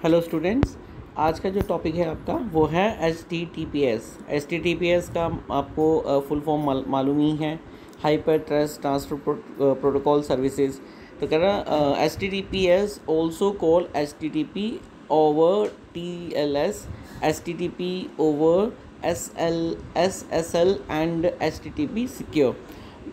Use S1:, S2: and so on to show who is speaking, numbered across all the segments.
S1: Hello students, आज का जो टॉपिक है आपका वो है H T T P S का आपको फुल फॉर्म मालूम ही है, hyper trust transfer protocol services. तो कह रहा H T T P S also call H T T P over T L H T T P over S S L and H T T P secure.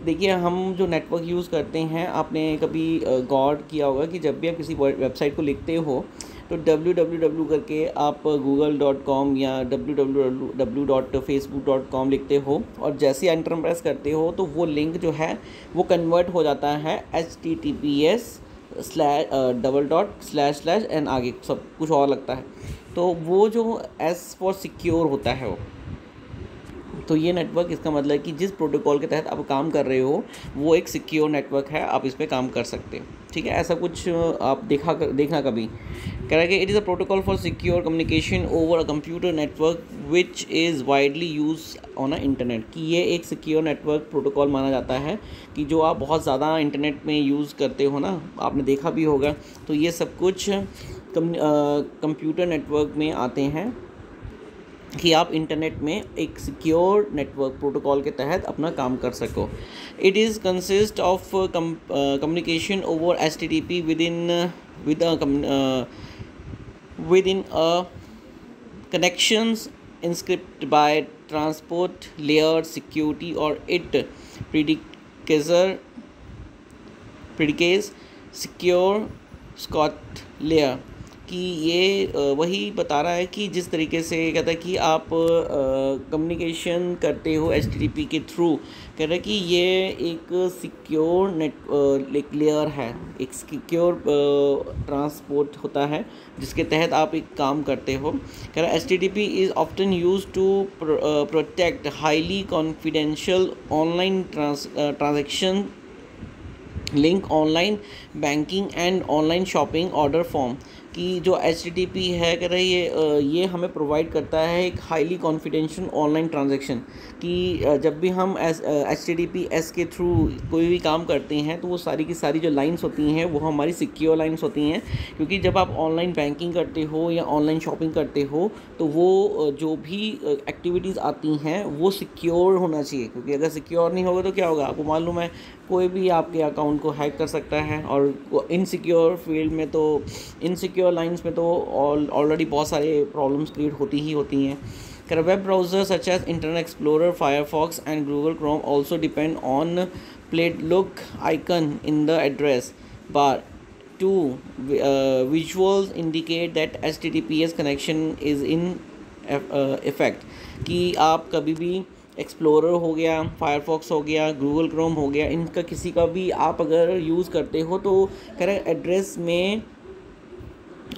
S1: देखिए, हम जो network use करते हैं, आपने कभी गौर किया होगा कि जब भी आप किसी वेबसाइट को लिखते हो तो www करके आप google.com या www.facebook.com लिखते हो और जैसे ही एंटर प्रेस करते हो तो वो लिंक जो है वो कन्वर्ट हो जाता है https//, एंड आगे सब कुछ और लगता है। तो वो जो एस फॉर सिक्योर होता है तो ये नेटवर्क, इसका मतलब है कि जिस प्रोटोकॉल के तहत आप काम कर रहे हो वो एक सिक्योर नेटवर्क है, आप इस पर काम कर सकते हैं। ठीक है, ऐसा कुछ आप देखना कभी। कह रहा है कि it is a protocol for secure communication over a computer network which is widely use on a internet. कि ये एक सिक्योर नेटवर्क प्रोटोकॉल माना जाता है कि जो आप बहुत ज़्यादा इंटरनेट में यूज़ करते हो ना, आपने देखा भी होगा। तो ये सब कुछ कंप्यूटर नेटवर्क में आते हैं कि आप इंटरनेट में एक सिक्योर नेटवर्क प्रोटोकॉल के तहत अपना काम कर सको। It is consist of communication over H T T P within a connections encrypted by transport layer security or it predicates secure SCOT layer। कि ये वही बता रहा है कि जिस तरीके से कहता है कि आप कम्युनिकेशन करते हो एच टी टी पी के थ्रू। कह रहा है कि ये एक सिक्योर लेयर है, एक सिक्योर ट्रांसपोर्ट होता है जिसके तहत आप एक काम करते हो। कह रहा है H T T P is often used to protect highly confidential online transaction link, online banking and online shopping order form. कि जो एच टी टी पी है, कह रहे ये हमें प्रोवाइड करता है एक हाईली कॉन्फिडेंशियल ऑनलाइन ट्रांजैक्शन। कि जब भी हम H T T P S के थ्रू कोई भी काम करते हैं तो वो सारी की सारी जो लाइंस होती हैं वो हमारी सिक्योर लाइंस होती हैं। क्योंकि जब आप ऑनलाइन बैंकिंग करते हो या ऑनलाइन शॉपिंग करते हो तो वो जो भी एक्टिविटीज़ आती हैं वो सिक्योर होना चाहिए। क्योंकि अगर सिक्योर नहीं होगा तो क्या होगा, आपको मालूम है कोई भी आपके अकाउंट को हैक कर सकता है। और इनसिक्योर फील्ड में तो, इनसिक्योर लाइंस में तो ऑलरेडी बहुत सारे प्रॉब्लम्स क्रिएट होती ही होती हैं। Web browser such as Internet Explorer, Firefox and Google Chrome also depend on plate look icon in the address bar to visuals indicate that HTTPS connection is in effect. कि आप कभी भी explorer हो गया, फायरफॉक्स हो गया, Google Chrome हो गया, इनका किसी का भी आप अगर यूज़ करते हो तो कह रहे एड्रेस में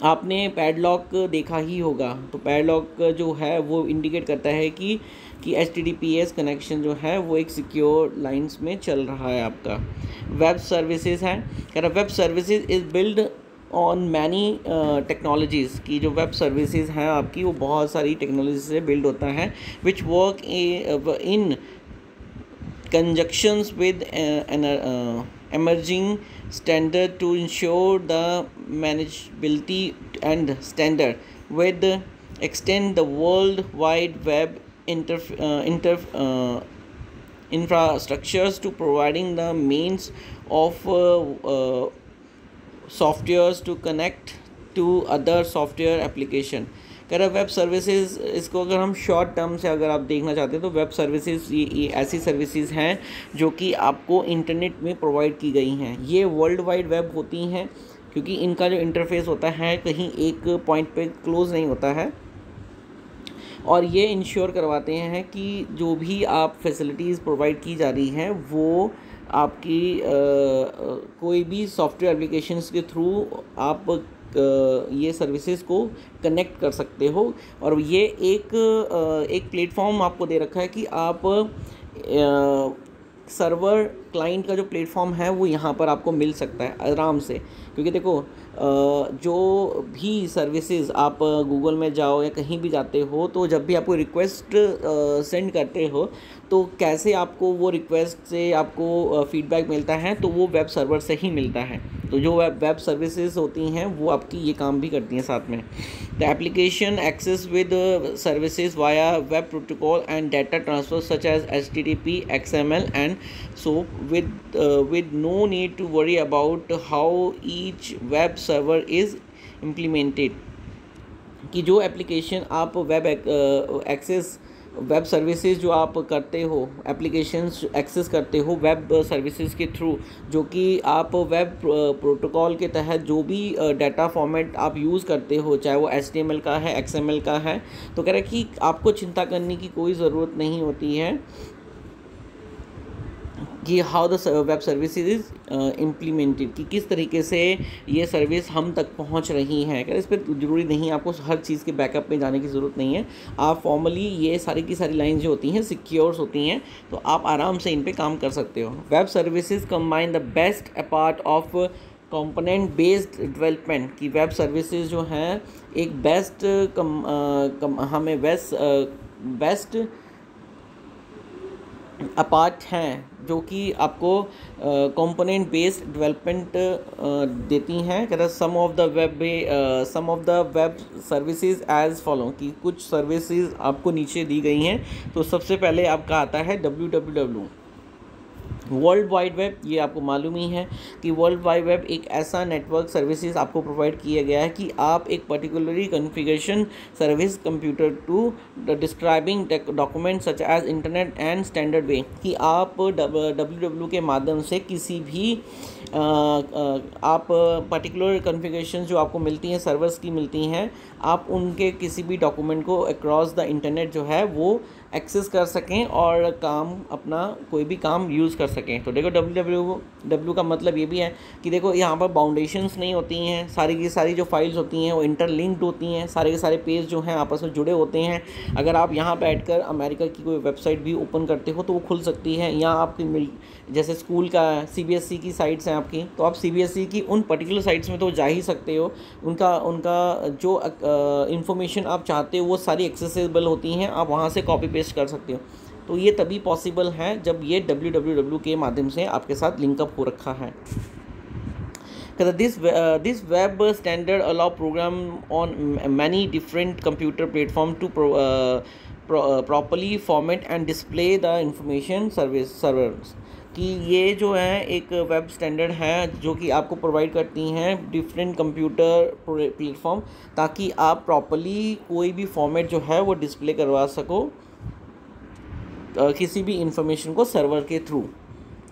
S1: आपने पैडलॉक देखा ही होगा। तो पैडलॉक जो है वो इंडिकेट करता है कि HTTPS कनेक्शन जो है वो एक सिक्योर लाइंस में चल रहा है आपका। वेब सर्विसेज है, कह रहा web services is build on many technologies. की जो वेब सर्विसेज हैं आपकी वो बहुत सारी टेक्नोलॉजी से बिल्ड होता है, which work in conjunctions with an emerging standard to ensure the manageability and standard with extend the world wide web infrastructures to providing the means of softwares to connect to other software application। कह रहा web services, इसको अगर हम short term से अगर आप देखना चाहते हैं तो वेब सर्विसेज ये ऐसी सर्विसेज हैं जो कि आपको इंटरनेट में प्रोवाइड की गई हैं। ये वर्ल्ड वाइड वेब होती हैं क्योंकि इनका जो इंटरफेस होता है कहीं एक पॉइंट पे क्लोज नहीं होता है। और ये इंश्योर करवाते हैं कि जो भी आप फैसिलिटीज़ प्रोवाइड की जा रही हैं वो आपकी कोई भी सॉफ्टवेयर एप्लीकेशंस के थ्रू आप ये सर्विसेज को कनेक्ट कर सकते हो। और ये एक प्लेटफॉर्म आपको दे रखा है कि आप सर्वर क्लाइंट का जो प्लेटफॉर्म है वो यहाँ पर आपको मिल सकता है आराम से। क्योंकि देखो, जो भी सर्विसेज आप गूगल में जाओ या कहीं भी जाते हो तो जब भी आपको रिक्वेस्ट सेंड करते हो तो कैसे आपको वो रिक्वेस्ट से आपको फीडबैक मिलता है, तो वो वेब सर्वर से ही मिलता है। तो जो वेब सर्विसेज होती हैं वो आपकी ये काम भी करती हैं साथ में। The application access with services via web protocol and data transfer such as HTTP, XML and so with no need to worry about how each web server is implemented। कि जो एप्लीकेशन आप वेब सर्विसेज जो आप करते हो, applications access करते हो web services के थ्रू, जो कि आप वेब प्रोटोकॉल के तहत जो भी डाटा फॉर्मेट आप यूज़ करते हो, चाहे वो HTML का है, XML का है, तो कह रहा है कि आपको चिंता करने की कोई ज़रूरत नहीं होती है कि how the web services is implemented, कि किस तरीके से ये सर्विस हम तक पहुंच रही है। इस पर ज़रूरी नहीं, आपको हर चीज़ के बैकअप में जाने की ज़रूरत नहीं है। आप फॉर्मली ये सारी की सारी लाइन जो होती हैं सिक्योर्स होती हैं, तो आप आराम से इन पे काम कर सकते हो। Web services combine the best a part of component based development, की वेब सर्विसेज जो हैं एक बेस्ट अपार्ट हैं जो कि आपको कंपोनेंट बेस्ड डेवलपमेंट देती हैं। कहता है some of the web services as follow, कि कुछ सर्विसेज आपको नीचे दी गई हैं। तो सबसे पहले आपका आता है www, वर्ल्ड वाइड वेब। ये आपको मालूम ही है कि वर्ल्ड वाइड वेब एक ऐसा नेटवर्क सर्विसेज आपको प्रोवाइड किया गया है कि आप एक particularly configuration service computer to describing document such as internet and standard way, कि आप www के माध्यम से किसी भी आप पर्टिकुलर कॉन्फ़िगरेशन जो आपको मिलती हैं, सर्वर्स की मिलती हैं, आप उनके किसी भी डॉक्यूमेंट को अक्रॉस द इंटरनेट जो है वो एक्सेस कर सकें और अपना कोई भी काम यूज़ कर सकें। तो देखो www का मतलब ये भी है कि देखो यहाँ पर बाउंडेशंस नहीं होती हैं, सारी की सारी जो फाइल्स होती हैं वो इंटरलिंक्ड होती हैं, सारे के सारे पेज जो हैं आपस में जुड़े होते हैं। अगर आप यहाँ बैठकर अमेरिका की कोई वेबसाइट भी ओपन करते हो तो वो खुल सकती है। यहाँ आपकी जैसे स्कूल का CBSE की साइट्स हैं आपकी, तो आप CBSE की उन पर्टिकुलर साइट्स में तो जा ही सकते हो। उनका जो इन्फॉर्मेशन आप चाहते हो वो सारी एक्सेसिबल होती हैं, आप वहाँ से कॉपी पेस्ट कर सकते हो। तो ये तभी पॉसिबल है जब ये www के माध्यम से आपके साथ लिंकअप हो रखा है। This web standard allow program on many different computer platform to properly format and display the information servers, कि ये जो है एक वेब स्टैंडर्ड है जो कि आपको प्रोवाइड करती हैं डिफरेंट कंप्यूटर प्लेटफॉर्म, ताकि आप प्रॉपरली कोई भी फॉर्मेट जो है वो डिस्प्ले करवा सको किसी भी इंफॉर्मेशन को सर्वर के थ्रू।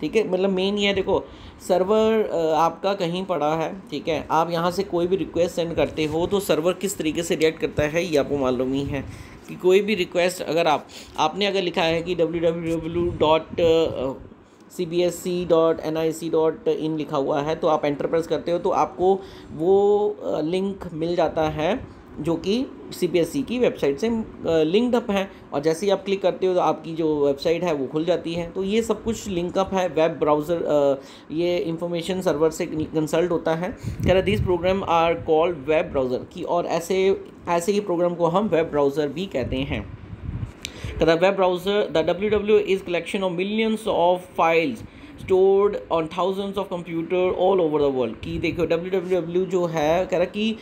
S1: ठीक है, मतलब मेन ये है, देखो सर्वर आपका कहीं पड़ा है, ठीक है, आप यहाँ से कोई भी रिक्वेस्ट सेंड करते हो तो सर्वर किस तरीके से रिएक्ट करता है ये आपको मालूम ही है। कि कोई भी रिक्वेस्ट अगर आपने अगर लिखा है कि www.cbsc.nic.in लिखा हुआ है, तो आप एंटर प्रेस करते हो तो आपको वो लिंक मिल जाता है जो कि CBSE की वेबसाइट से लिंक्ड अप है, और जैसे ही आप क्लिक करते हो तो आपकी जो वेबसाइट है वो खुल जाती है। तो ये सब कुछ लिंकअप है, वेब ब्राउज़र ये इंफॉर्मेशन सर्वर से कंसल्ट होता है। कह रहा this program are called web browser, की और ऐसे ही प्रोग्राम को हम वेब ब्राउज़र भी कहते हैं। कहता web browser the www is collection of millions of files stored on thousands of computer all over the world. की देखो www जो है, कह रहा कि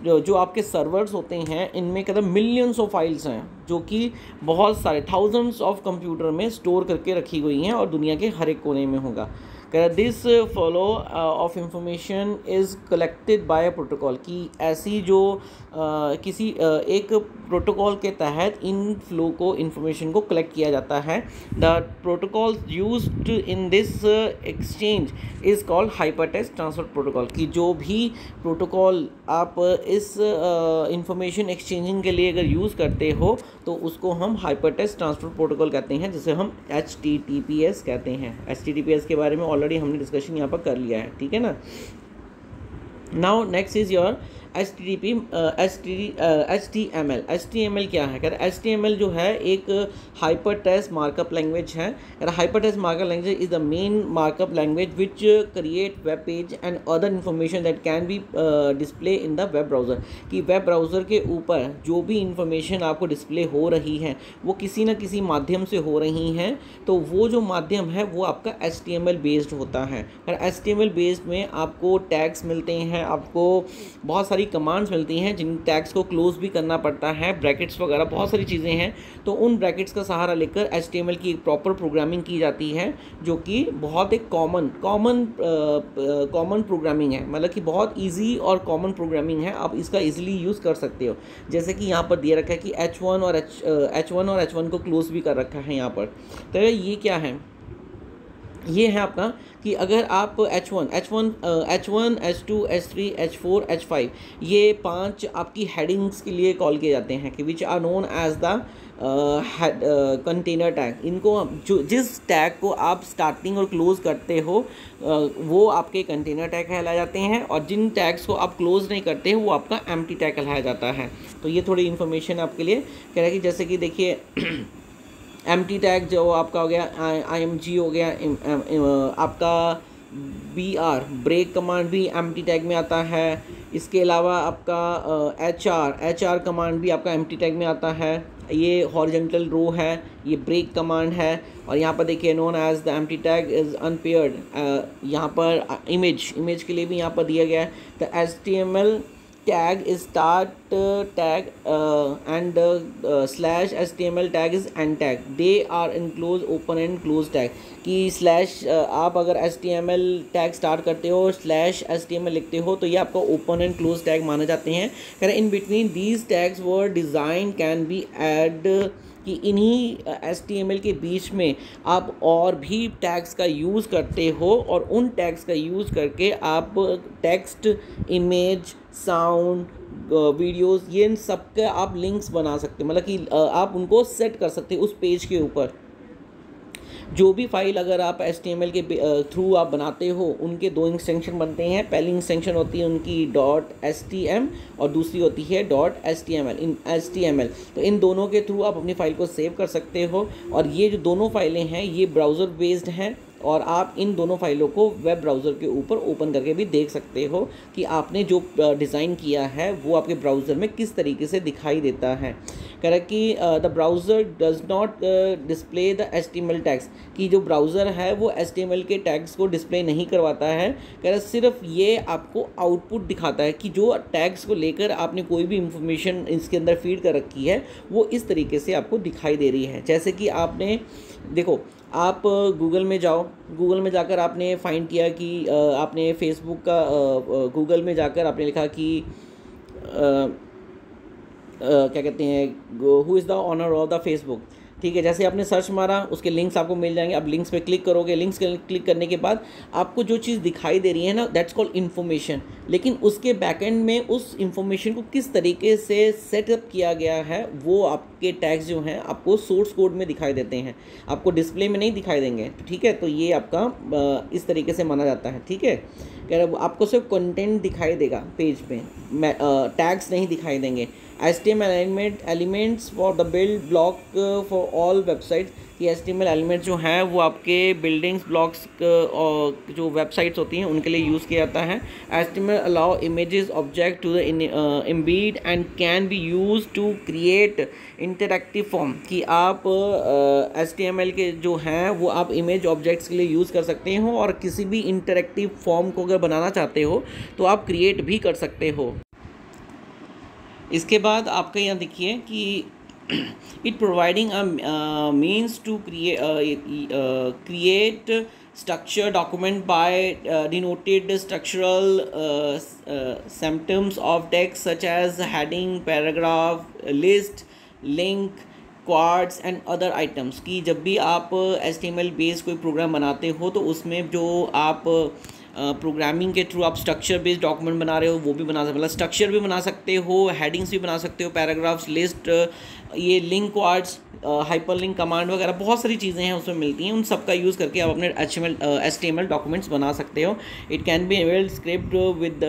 S1: जो आपके सर्वर्स होते हैं इनमें कहता मिलियंस ऑफ फाइल्स हैं जो कि बहुत सारे थाउजेंड्स ऑफ कंप्यूटर में स्टोर करके रखी हुई हैं और दुनिया के हर एक कोने में होगा। कह this flow of information is collected by a protocol, की ऐसी जो किसी एक प्रोटोकॉल के तहत इन फ्लो को इंफॉर्मेशन को कलेक्ट किया जाता है। The protocol used in this exchange is called hypertext transfer protocol, की जो भी प्रोटोकॉल आप इस इंफॉर्मेशन एक्सचेंजिंग के लिए अगर यूज़ करते हो तो उसको हम हाइपरटेक्स्ट ट्रांसफर प्रोटोकॉल कहते हैं, जिसे हम HTTPS कहते हैं। HTTPS के बारे में ऑलरेडी हमने डिस्कशन यहाँ पर कर लिया है, ठीक है ना। Now next is your HTML क्या है? कह रहा है HTML जो है एक हाइपर टेक्स्ट मार्कअप लैंग्वेज है। कह रहा hyper text markup language is the main markup language which create web page and other information that can B display in the web browser. कि वेब ब्राउज़र के ऊपर जो भी इंफॉर्मेशन आपको display हो रही है वो किसी न किसी माध्यम से हो रही हैं, तो वो जो माध्यम है वो आपका HTML बेस्ड होता है। और HTML बेस्ड में आपको टैग्स मिलते हैं, आपको बहुत सारी कमांड्स मिलती हैं जिन टैग्स को क्लोज भी करना पड़ता है, ब्रैकेट्स वगैरह बहुत सारी चीज़ें हैं। तो उन ब्रैकेट्स का सहारा लेकर HTML की एक प्रॉपर प्रोग्रामिंग की जाती है, जो कि बहुत एक कॉमन प्रोग्रामिंग है, मतलब कि बहुत ईजी और कॉमन प्रोग्रामिंग है। आप इसका ईजिली यूज़ कर सकते हो। जैसे कि यहाँ पर दिया रखा है कि H1 और H1 को क्लोज भी कर रखा है यहाँ पर। तो ये क्या है? ये है आपका कि अगर आप H1, H2, H3, H4, H5 ये 5 आपकी हेडिंग्स के लिए कॉल किए जाते हैं कि which are known as the container tag. इनको जो जिस टैग को आप स्टार्टिंग और क्लोज करते हो वो आपके कंटेनर टैग कहलाए जाते हैं, और जिन टैग्स को आप क्लोज नहीं करते वो आपका एम्प्टी टैग कहलाया जाता है। तो ये थोड़ी इन्फॉर्मेशन आपके लिए कह रहा है कि जैसे कि देखिए एम्प्टी टैग जो आपका हो गया IMG हो गया, आपका BR ब्रेक कमांड भी एम्प्टी टैग में आता है। इसके अलावा आपका HR कमांड भी आपका एम्प्टी टैग में आता है। ये हॉरिजॉन्टल रो है, ये ब्रेक कमांड है। और यहाँ पर देखिए known as the empty tag is unpaired. यहाँ पर इमेज के लिए भी यहाँ पर दिया गया है the HTML tag is start tag and slash HTML tag is end tag. They are enclose open and close tag। कि स्लैश आप अगर HTML टैग स्टार्ट करते हो स्लैश HTML लिखते हो तो ये आपका ओपन एंड क्लोज टैग माने जाते हैं। कह in between these tags where design can be add कि इन्हीं HTML के बीच में आप और भी टैग्स का यूज़ करते हो, और उन टैग्स का यूज़ करके आप टेक्स्ट, इमेज, साउंड, वीडियोस, ये इन सब के आप लिंक्स बना सकते हो, मतलब कि आप उनको सेट कर सकते हो उस पेज के ऊपर। जो भी फाइल अगर आप HTML के थ्रू आप बनाते हो उनके 2 एक्सटेंशन बनते हैं। पहली एक्सटेंशन होती है उनकी .htm और दूसरी होती है .html। तो इन दोनों के थ्रू आप अपनी फ़ाइल को सेव कर सकते हो, और ये जो दोनों फाइलें हैं ये ब्राउज़र बेस्ड हैं, और आप इन दोनों फाइलों को वेब ब्राउज़र के ऊपर ओपन करके भी देख सकते हो कि आपने जो डिज़ाइन किया है वो आपके ब्राउज़र में किस तरीके से दिखाई देता है। कह रहा कि the browser does not display the HTML tags. कि जो ब्राउज़र है वो HTML के टैग्स को डिस्प्ले नहीं करवाता है। कह रहा सिर्फ ये आपको आउटपुट दिखाता है कि जो टैग्स को लेकर आपने कोई भी इंफॉर्मेशन इसके अंदर फीड कर रखी है वो इस तरीके से आपको दिखाई दे रही है। जैसे कि आपने देखो, आप गूगल में जाओ, गूगल में जाकर आपने फाइंड किया कि आपने फेसबुक का गूगल में जाकर आपने लिखा कि क्या कहते हैं who is the owner of the Facebook. ठीक है, जैसे आपने सर्च मारा उसके लिंक्स आपको मिल जाएंगे। आप लिंक्स पे क्लिक करोगे, लिंक्स क्लिक करने के बाद आपको जो चीज़ दिखाई दे रही है ना, दैट्स कॉल्ड इन्फॉर्मेशन। लेकिन उसके बैकएंड में उस इन्फॉर्मेशन को किस तरीके से सेटअप किया गया है वो आपके टैग्स जो हैं आपको सोर्स कोड में दिखाई देते हैं, आपको डिस्प्ले में नहीं दिखाई देंगे। ठीक है, तो ये आपका इस तरीके से माना जाता है। ठीक है, कह रहा आपको सिर्फ कंटेंट दिखाई देगा पेज पे, टैग्स नहीं दिखाई देंगे। HTML elements for the build block for all website. कि HTML एलिमेंट्स जो हैं वो आपके बिल्डिंग्स ब्लॉक्स और जो वेबसाइट्स होती हैं उनके लिए यूज़ किया जाता है। HTML allow images object to the embed and can be use to create interactive form. कि आप HTML के जो हैं वो आप इमेज ऑब्जेक्ट्स के लिए यूज़ कर सकते हो, और किसी भी इंटरैक्टिव फॉर्म को अगर बनाना चाहते हो तो आप क्रिएट भी कर सकते हो। इसके बाद आपका यहाँ देखिए कि it providing a means to create structure document by denoted structural symptoms of text such as heading, paragraph, list, link, quads and other items। कि जब भी आप HTML बेस्ड कोई प्रोग्राम बनाते हो तो उसमें जो आप प्रोग्रामिंग के थ्रू आप स्ट्रक्चर बेस्ड डॉक्यूमेंट बना रहे हो वो भी बना सकते, मतलब स्ट्रक्चर भी बना सकते हो, हेडिंग्स भी बना सकते हो, पैराग्राफ्स, लिस्ट, ये link quads, hyperlink command वगैरह बहुत सारी चीज़ें हैं उसमें मिलती हैं। उन सब का यूज़ करके आप अपने HTML डॉक्यूमेंट्स बना सकते हो। It can be well script with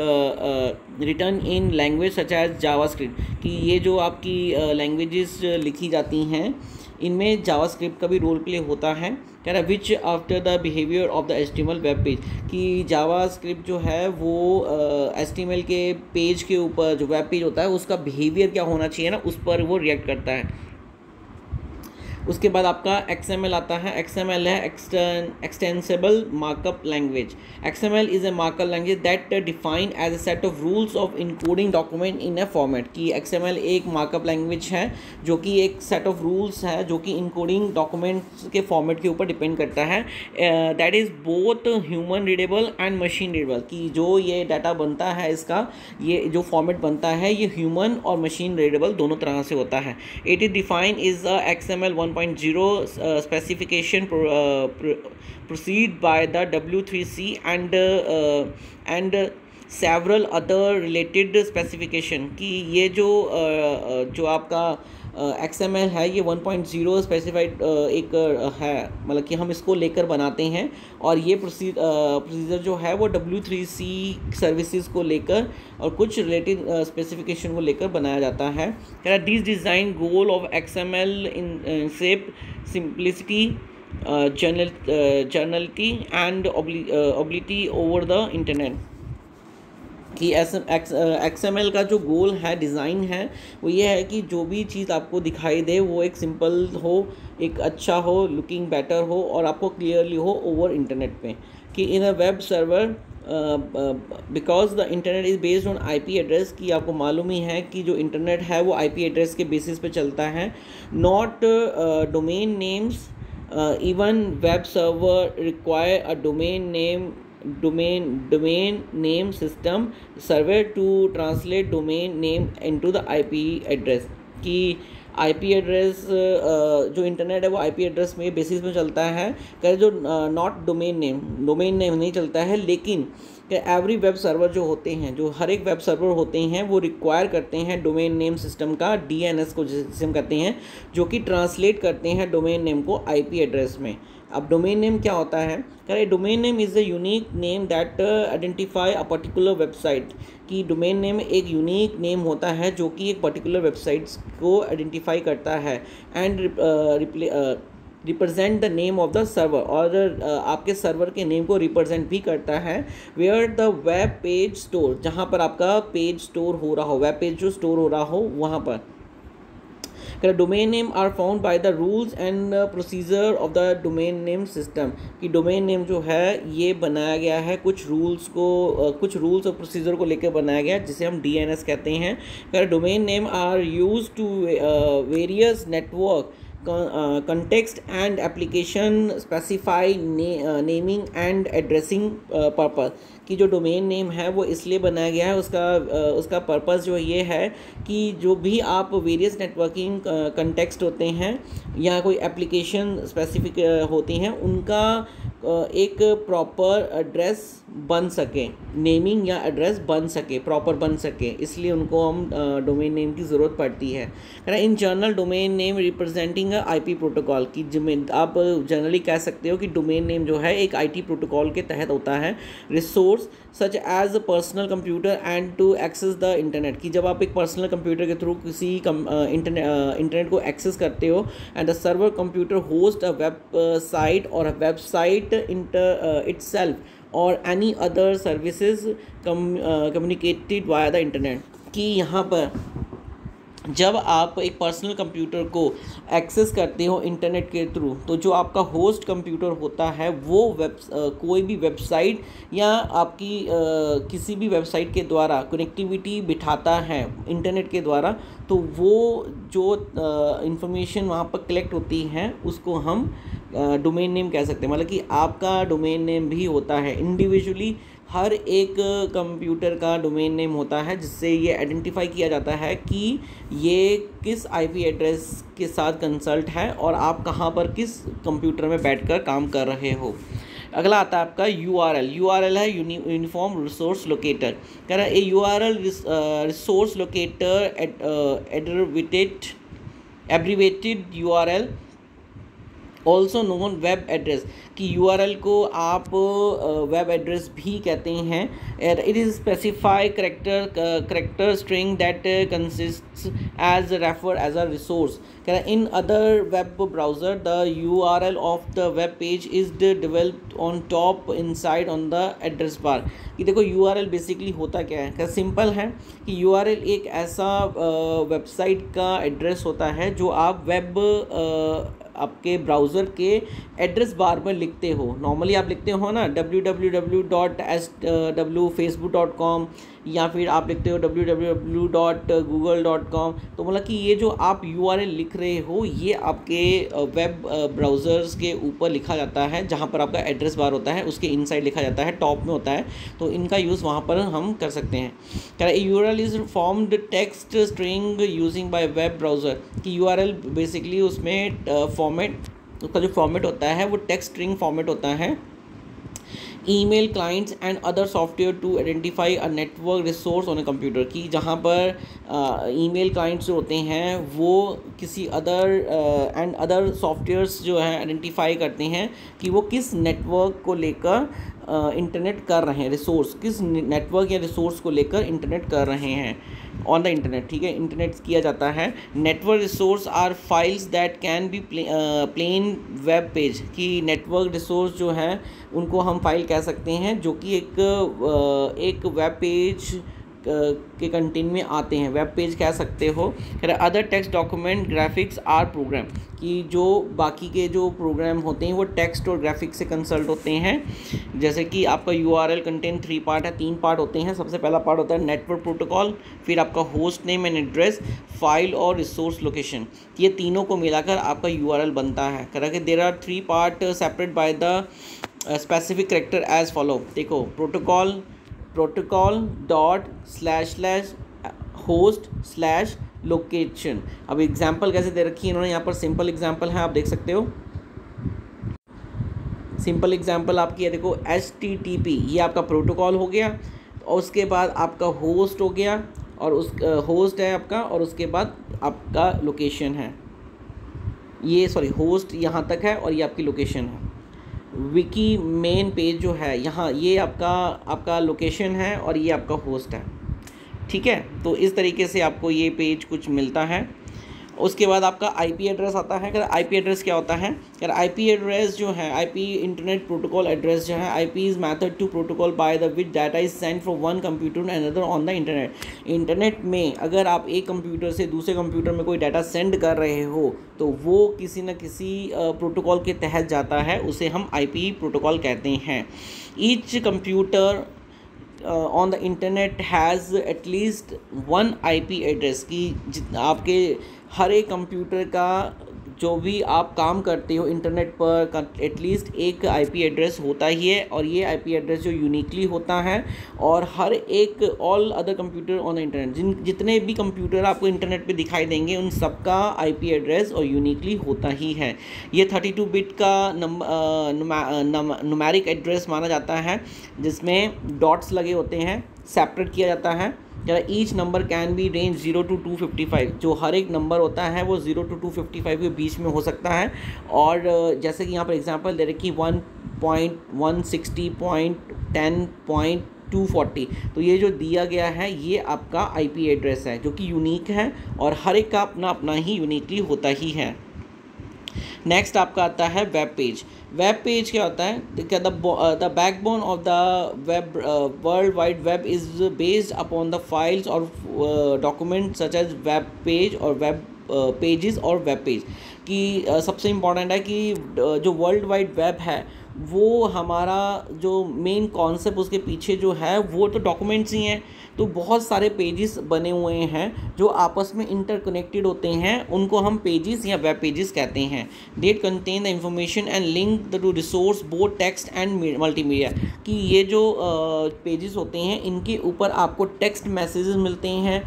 S1: return in language such as JavaScript, कि ये जो आपकी लैंग्वेजेस लिखी जाती हैं इनमें जावास्क्रिप्ट का भी रोल प्ले होता है। कह रहा which after the behaviour of the HTML web page, कि जावास्क्रिप्ट जो है वो HTML के पेज के ऊपर जो वेब पेज होता है उसका बिहेवियर क्या होना चाहिए ना, उस पर वो रिएक्ट करता है। उसके बाद आपका XML आता है। XML है extensible markup language. XML is a markup language that define as a set of rules of encoding document in a format, कि XML एक मार्कअप लैंग्वेज है जो कि एक सेट ऑफ रूल्स है जो कि इनकोडिंग डॉक्यूमेंट्स के फॉर्मेट के ऊपर डिपेंड करता है। That is both human readable and machine readable, कि जो ये डाटा बनता है इसका ये जो फॉर्मेट बनता है ये ह्यूमन और मशीन रीडेबल दोनों तरह से होता है। It is defined is XML 1.0 specification proceed by the W3C and several other related specification, कि ये जो आपका XML है ये 1.0 स्पेसिफाइड एक है, मतलब कि हम इसको लेकर बनाते हैं और ये प्रोसीजर जो है वो W3C सर्विसेज को लेकर और कुछ रिलेटेड स्पेसिफिकेशन को लेकर बनाया जाता है। This design goal of XML इन शेप simplicity generality and usability over the internet, कि XML का जो गोल है, डिज़ाइन है, वो ये है कि जो भी चीज़ आपको दिखाई दे वो एक सिंपल हो, एक अच्छा हो, लुकिंग बेटर हो और आपको क्लियरली हो ओवर इंटरनेट पे, कि in a web server because the internet is based on IP address, कि आपको मालूम ही है कि जो इंटरनेट है वो IP एड्रेस के बेसिस पे चलता है, not domain names. Even web server require a domain name system server to translate domain name into the IP address, कि IP एड्रेस जो इंटरनेट है वो IP एड्रेस में बेसिस में चलता है। कह जो नॉट डोमेन नेम नहीं चलता है, लेकिन एवरी वेब सर्वर जो होते हैं, जो हर एक वेब सर्वर होते हैं वो रिक्वायर करते हैं डोमेन नेम सिस्टम का, DNS को जिसे हम कहते हैं, जो कि ट्रांसलेट करते हैं डोमेन नेम को IP एड्रेस में। अब डोमेन नेम क्या होता है? कह रहे domain name is a unique name that identify a particular website, कि डोमेन नेम एक यूनिक नेम होता है जो कि एक पर्टिकुलर वेबसाइट्स को आइडेंटिफाई करता है and represent the name of the server, और आपके सर्वर के नेम को रिप्रेजेंट भी करता है। Where the web page store, जहाँ पर आपका पेज स्टोर हो रहा हो, वेब पेज जो स्टोर हो रहा हो वहाँ पर। Domain name are found by the rules and procedure of the domain name system, कि डोमेन नेम जो है ये बनाया गया है कुछ रूल्स और प्रोसीजर को लेकर बनाया गया है, जिसे हम DNS कहते हैं। Domain name are use to various network context and application specify naming and addressing purpose, कि जो डोमेन नेम है वो इसलिए बनाया गया है, उसका पर्पस जो ये है कि जो भी आप वेरियस नेटवर्किंग कंटेक्स्ट होते हैं या कोई एप्लीकेशन स्पेसिफिक होती हैं उनका एक प्रॉपर एड्रेस बन सके, नेमिंग या एड्रेस बन सके, प्रॉपर बन सके, इसलिए उनको हम डोमेन नेम की ज़रूरत पड़ती है। In general domain name representing IP protocol, की आप जनरली कह सकते हो कि डोमेन नेम जो है एक IT प्रोटोकॉल के तहत होता है। Resource such as personal computer and to access the internet, कि जब आप एक पर्सनल कंप्यूटर के थ्रू किसी इंटरनेट को एक्सेस करते हो, and the server computer host a website or a website itself or any other services communicated via the internet, कि यहाँ पर जब आप एक पर्सनल कंप्यूटर को एक्सेस करते हो इंटरनेट के थ्रू, तो जो आपका होस्ट कंप्यूटर होता है वो कोई भी वेबसाइट या आपकी किसी भी वेबसाइट के द्वारा कनेक्टिविटी बिठाता है इंटरनेट के द्वारा, तो वो जो इंफॉर्मेशन वहाँ पर कलेक्ट होती है उसको हम डोमेन नेम कह सकते हैं। मतलब कि आपका डोमेन नेम भी होता है इंडिविजुअली, हर एक कंप्यूटर का डोमेन नेम होता है, जिससे ये आइडेंटिफाई किया जाता है कि ये किस IP एड्रेस के साथ कंसल्ट है और आप कहाँ पर किस कंप्यूटर में बैठकर काम कर रहे हो। अगला आता है आपका URL। URL है यूनिफॉर्म रिसोर्स लोकेटर। कह रहा है a URL resource locator abbreviated URL also known web address, कि URL को आप वेब एड्रेस भी कहते हैं। It is specify character string that consists as refer as a resource. कह रहा है in other web browser the URL of the web page is developed on top inside on the address bar. कि देखो URL basically होता क्या है, क्या simple है कि URL एक ऐसा वेबसाइट का एड्रेस होता है जो आप वेब आपके ब्राउज़र के एड्रेस बार में लिखते हो। नॉर्मली आप लिखते हो ना www.facebook.com या फिर आप लिखते हो www.google.com। तो मतलब कि ये जो आप URL लिख रहे हो ये आपके वेब ब्राउज़र्स के ऊपर लिखा जाता है, जहाँ पर आपका एड्रेस बार होता है उसके इनसाइड लिखा जाता है, टॉप में होता है। तो इनका यूज़ वहाँ पर हम कर सकते हैं। कह रहा है URL is formed text string using by web browser, कि URL बेसिकली उसमें फॉर्मेट, उसका जो फॉर्मेट होता है वो टेक्स्ट स्ट्रिंग फॉर्मेट होता है। Email clients and other software to identify a network resource on a computer, की जहाँ पर ईमेल क्लाइंट्स जो होते हैं वो किसी अदर सॉफ्टवेयर्स जो हैं आइडेंटिफाई करते हैं कि वो किस नेटवर्क को लेकर इंटरनेट कर रहे हैं, रिसोर्स किस नेटवर्क या रिसोर्स को लेकर इंटरनेट कर रहे हैं ऑन द इंटरनेट। ठीक है, इंटरनेट किया जाता है। Network resource are files that can be plain web page, कि नेटवर्क रिसोर्स जो हैं उनको हम फाइल कह सकते हैं जो कि एक वेब पेज के कंटेंट में आते हैं, वेब पेज कह सकते हो। Other text document graphics are program, कि जो बाकी के जो प्रोग्राम होते हैं वो टेक्स्ट और ग्राफिक्स से कंसल्ट होते हैं। जैसे कि आपका URL कंटेंट 3 पार्ट है, 3 पार्ट होते हैं। सबसे पहला पार्ट होता है नेटवर्क प्रोटोकॉल, फिर आपका host name and address, file और रिसोर्स लोकेशन। ये तीनों को मिलाकर आपका URL बनता है। कह रहा है कि there are 3 part separate by the specific character as follow. देखो protocol./host/location। अब एग्जाम्पल कैसे दे रखी है इन्होंने, यहाँ पर सिंपल एग्जाम्पल है, आप देख सकते हो। सिंपल एग्जाम्पल आपकी है, देखो HTTP ये आपका प्रोटोकॉल हो गया, और उसके बाद आपका होस्ट हो गया, और उस होस्ट है आपका, और उसके बाद आपका लोकेशन है। ये होस्ट यहाँ तक है और ये आपकी लोकेशन है। विकी मेन पेज जो है यहाँ, ये आपका लोकेशन है और ये आपका होस्ट है। ठीक है, तो इस तरीके से आपको ये पेज कुछ मिलता है। उसके बाद आपका IP एड्रेस आता है। अगर IP एड्रेस क्या होता है, अगर IP एड्रेस जो है, IP इंटरनेट प्रोटोकॉल एड्रेस जो है, IP is method to protocol by the which data is send from one computer to another on the internet. Internet में अगर आप एक कंप्यूटर से दूसरे कंप्यूटर में कोई डाटा सेंड कर रहे हो तो वो किसी न किसी प्रोटोकॉल के तहत जाता है, उसे हम IP प्रोटोकॉल कहते हैं। Each computer on the internet has at least 1 IP address, की आपके हर एक कंप्यूटर का जो भी आप काम करते हो इंटरनेट पर एटलीस्ट एक IP एड्रेस होता ही है, और ये IP एड्रेस जो यूनिकली होता है। और हर एक all other computer on the internet, जितने भी कंप्यूटर आपको इंटरनेट पे दिखाई देंगे उन सब का IP एड्रेस और यूनिकली होता ही है। ये 32 बिट का न्यूमेरिक एड्रेस माना जाता है, जिसमें डॉट्स लगे होते हैं, सेपरेट किया जाता है। Each number can be range 0 to 255, जो हर एक नंबर होता है वो 0 to 255 के बीच में हो सकता है। और जैसे कि यहाँ पर एग्जांपल दे रखी 1.160.10.240, तो ये जो दिया गया है ये आपका IP एड्रेस है जो कि यूनिक है, और हर एक का अपना अपना ही यूनिकली होता ही है। नेक्स्ट आपका आता है वेब पेज। वेब पेज क्या होता है, क्या the backbone of the web world wide web is based upon the files or document such as web page or web pages or web page. कि सबसे इम्पॉर्टेंट है कि जो वर्ल्ड वाइड वेब है वो हमारा जो मेन कॉन्सेप्ट उसके पीछे जो है वो तो डॉक्यूमेंट्स ही हैं। तो बहुत सारे पेजेस बने हुए हैं जो आपस में इंटरकनेक्टेड होते हैं, उनको हम पेजेस या वेब पेजेस कहते हैं। That contain the information and link the two resource both text and multimedia, कि ये जो पेजेस होते हैं इनके ऊपर आपको टेक्स्ट मैसेजेस मिलते हैं,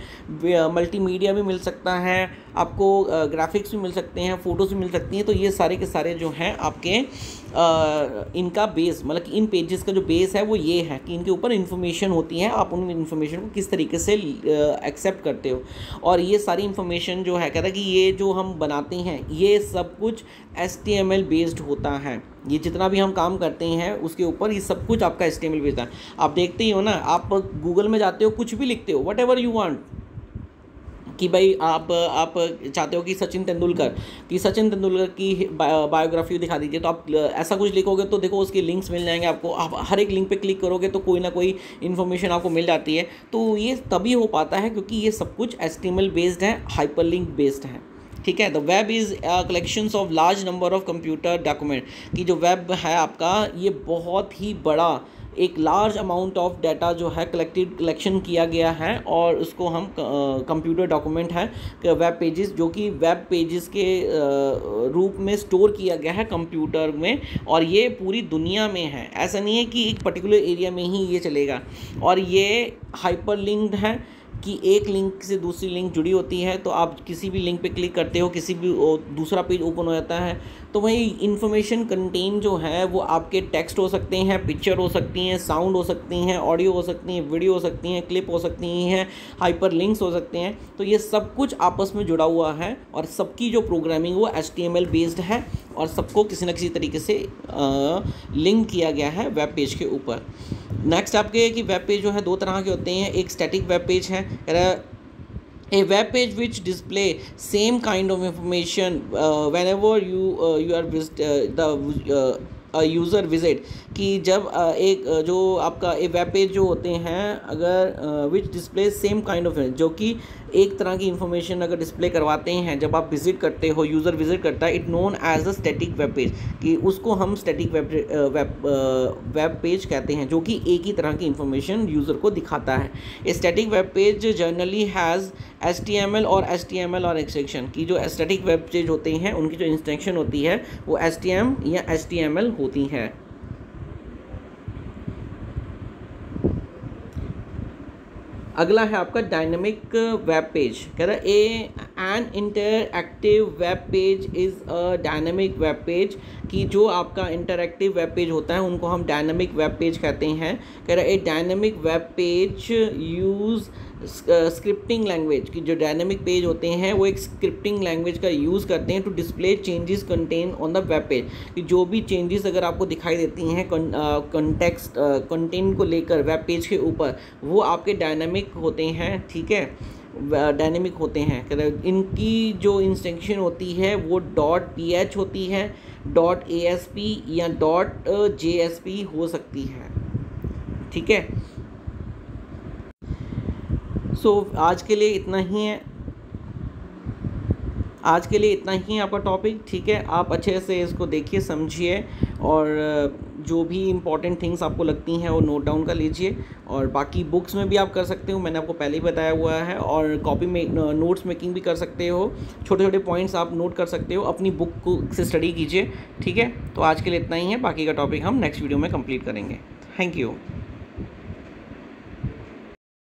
S1: मल्टीमीडिया भी मिल सकता है, आपको ग्राफिक्स भी मिल सकते हैं, फ़ोटोज़ भी मिल सकती हैं। तो ये सारे के सारे जो हैं आपके इनका बेस, मतलब कि इन पेजेस का जो बेस है वो ये है कि इनके ऊपर इन्फॉर्मेशन होती है, आप उन इन्फॉर्मेशन को किस तरीके से एक्सेप्ट करते हो। और ये सारी इन्फॉर्मेशन जो है कहता है कि ये जो हम बनाते हैं ये सब कुछ HTML बेस्ड होता है। ये जितना भी हम काम करते हैं उसके ऊपर ये सब कुछ आपका HTML बेस्ड है। आप देखते ही हो ना, आप गूगल में जाते हो, कुछ भी लिखते हो, वट एवर यू वांट, कि भाई आप चाहते हो कि सचिन तेंदुलकर की बायोग्राफी दिखा दीजिए, तो आप ऐसा कुछ लिखोगे तो देखो उसके लिंक्स मिल जाएंगे आपको। आप हर एक लिंक पे क्लिक करोगे तो कोई ना कोई इन्फॉर्मेशन आपको मिल जाती है। तो ये तभी हो पाता है क्योंकि ये सब कुछ HTML बेस्ड है, हाइपरलिंक बेस्ड है। ठीक है। The web is collections of large number of computer document, कि जो वेब है आपका ये बहुत ही बड़ा एक लार्ज अमाउंट ऑफ डाटा जो है कलेक्शन किया गया है, और उसको हम कंप्यूटर डॉक्यूमेंट है वेब पेजेस, जो कि वेब पेजेस के रूप में स्टोर किया गया है कंप्यूटर में, और ये पूरी दुनिया में है। ऐसा नहीं है कि एक पर्टिकुलर एरिया में ही ये चलेगा। और ये हाइपर लिंक्ड है कि एक लिंक से दूसरी लिंक जुड़ी होती है, तो आप किसी भी लिंक पे क्लिक करते हो, किसी भी दूसरा पेज ओपन हो जाता है। तो वही इन्फॉर्मेशन कंटेन जो है वो आपके टेक्स्ट हो सकते हैं, पिक्चर हो सकती हैं, साउंड हो सकती हैं, ऑडियो हो सकती हैं, वीडियो हो सकती हैं, क्लिप हो सकती हैं, हाइपर लिंक्स हो सकते हैं। तो ये सब कुछ आपस में जुड़ा हुआ है, और सबकी जो प्रोग्रामिंग वो HTML बेस्ड है, और सबको किसी न किसी तरीके से लिंक किया गया है वेब पेज के ऊपर। नेक्स्ट आपके कि वेब पेज जो है दो तरह के होते हैं। एक स्टैटिक वेब पेज है, a web page which display same kind of information whenever you are user visit, कि जब एक जो आपका एक वेब पेज जो होते हैं अगर विच डिस्प्ले सेम काइंड ऑफ, जो कि एक तरह की इन्फॉर्मेशन अगर डिस्प्ले करवाते हैं जब आप विज़िट करते हो, यूज़र विज़िट करता है, it known as a static web page, कि उसको हम स्टैटिक वेब पेज कहते हैं, जो कि एक ही तरह की इन्फॉर्मेशन यूज़र को दिखाता है। A static web page generally has HTML और एक्सटेंशन, की जो स्टैटिक वेब पेज होते हैं उनकी जो इंस्ट्रक्शन होती है वो HTML या HTML होती है। अगला है आपका डायनेमिक वेब पेज। कह रहा है an interactive web page is a dynamic web page, कि जो आपका इंटरएक्टिव वेब पेज होता है उनको हम डायनेमिक वेब पेज कहते हैं। कह रहा है a dynamic web page use scripting language, की जो डायनेमिक पेज होते हैं वो एक स्क्रिप्टिंग लैंग्वेज का यूज़ करते हैं to display changes content on the web page, कि जो भी चेंजेस अगर आपको दिखाई देती हैं कंटेक्स्ट कंटेंट को लेकर वेब पेज के ऊपर, वो आपके डायनेमिक होते हैं। ठीक है, डायनेमिक होते हैं। इनकी जो इंस्ट्रक्शन होती है वो .ph होती है, .asp या .jsp हो सकती है। ठीक है, सो आज के लिए इतना ही है, आज के लिए इतना ही आपका टॉपिक। ठीक है, आप अच्छे से इसको देखिए, समझिए, और जो भी इम्पॉर्टेंट थिंग्स आपको लगती हैं वो नोट डाउन कर लीजिए। और बाकी बुक्स में भी आप कर सकते हो, मैंने आपको पहले ही बताया हुआ है, और कॉपी में नोट्स मेकिंग भी कर सकते हो, छोटे छोटे पॉइंट्स आप नोट कर सकते हो, अपनी बुक को से स्टडी कीजिए। ठीक है, तो आज के लिए इतना ही है, बाकी का टॉपिक हम नेक्स्ट वीडियो में कंप्लीट करेंगे। Thank you.